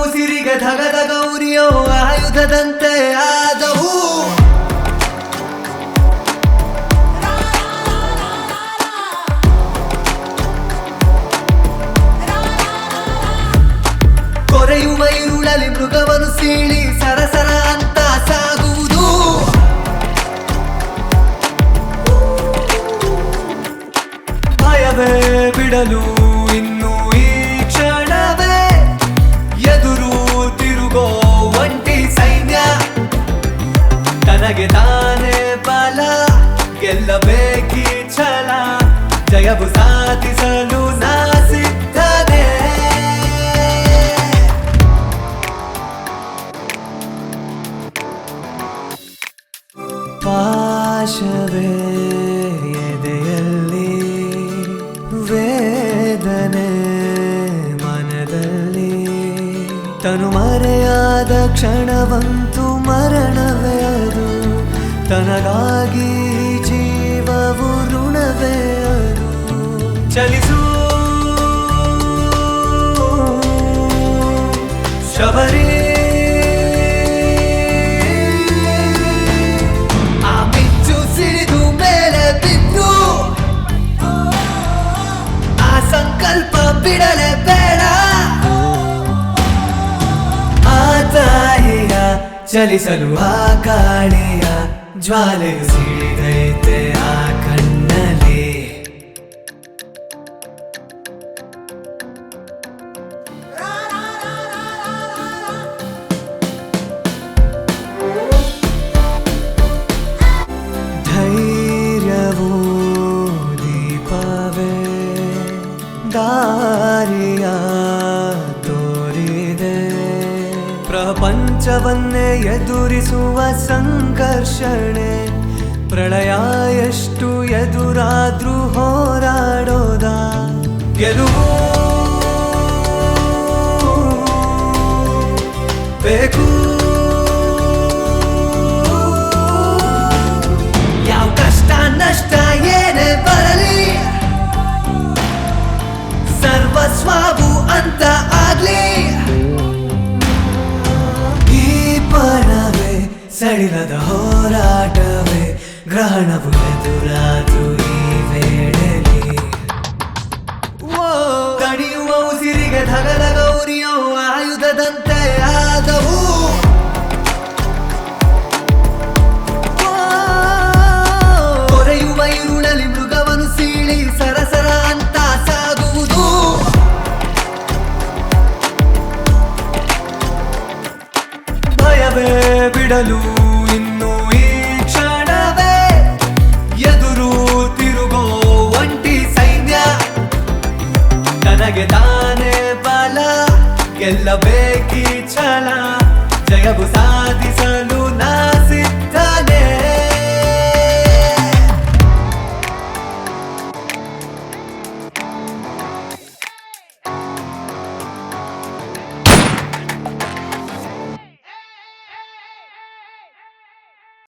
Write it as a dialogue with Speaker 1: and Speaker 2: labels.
Speaker 1: ಉಸಿರಿಗೆ ಧಗದ ಗೌರಿಯೋ ಆಯುಧದಂತೆ ಆದವು. ಕೊರೆಯುವ ಇರುಳಲಿ ಮೃಗವನ್ನು ಸೀಳಿ ಸರಸರ ಅಂತ ಸಾಗುವುದು. ಭಯವೇ ಬಿಡಲು ಇನ್ನು ಈ ಕ್ಷಣವೇ ಎದುರು ತಿರುಗೋ ಒಂಟಿ ಸೈನ್ಯ. ತನಗೆ ತಾನೇ ಬಲ ಗೆಲ್ಲಬೇಕಿ ಛಲ, ಜಯವು ಸಾಧಿಸಲು ನಾ ಸಿದ್ಧನೇ. ಪಾಶವೇ ಎದೆಯಲ್ಲಿ, ವೇದನೆ ಮನದಲ್ಲಿ, ತನು ಮರೆಯಾದ ಕ್ಷಣವಂತೂ ಮರಣವೇ ಅದು. ತನಗಾಗಿ ಜೀವವು ಋಣವೇ ಅದು. ಚಲಿಸು ಶಬರಿ, ಸಂಕಲ್ಪ ಬಿಡಲೇ ಬೇಡ. ಆ ತಾಯಿಯ ಚಲಿಸಲು ಆ ಗಾಳಿಯ ಜ್ವಾಲೆಯು ಸಿಡಿದೈತೆ ಆ ಕಣ್ಣಲ್ಲಿ. ಧೈರ್ಯವೂ ದೀಪವೇ ದಾರಿಯ ತೋರಿದೆ. ಪ್ರಪಂಚವನ್ನೇ ಎದುರಿಸುವ ಸಂಘರ್ಷಣೆ, ಪ್ರಳಯ ಎಷ್ಟು ಎದುರಾದ್ರೂ ಹೋರಾಡೋದ ಗೆಲುವು ಬೇಕು. ಯಾವ ಕಷ್ಟ ನಷ್ಟ ಏನೇ ಬರಲಿ, ಸರ್ವಸ್ವವು ಅಂತ ಆಗ್ಲಿ. ಈ ಪಣವೇ ಸಡಿಲದ ಹೋರಾಟವೇ, ಗ್ರಹಣವು ಎದುರಾದು ಈ ವೇಳೆಲಿ. ಕಡಿಯುವ ಉಸಿರಿಗೆ ಧಗದ ಗೌರಿಯೋ ಆಯುಧದಂತೆ ಆದವು. ಕೊರೆಯುವ ಇರುಳಲಿ ಮೃಗವನ್ನು ಸೀಳಿ ಸರಸರ ಅಂತ ಸಾಗುವುದು. ಭಯವೇ ಬಿಡಲು ಇನ್ನು ಈ ಕ್ಷಣವೇ ಎದುರು ತಿರುಗೋ ಒಂಟಿ ಸೈನ್ಯ. ತನಗೆ ತಾನೇ ಬಲ ಗೆಲ್ಲಬೇಕಿ ಛಲ, ಜಯವು ಸಾಧಿಸ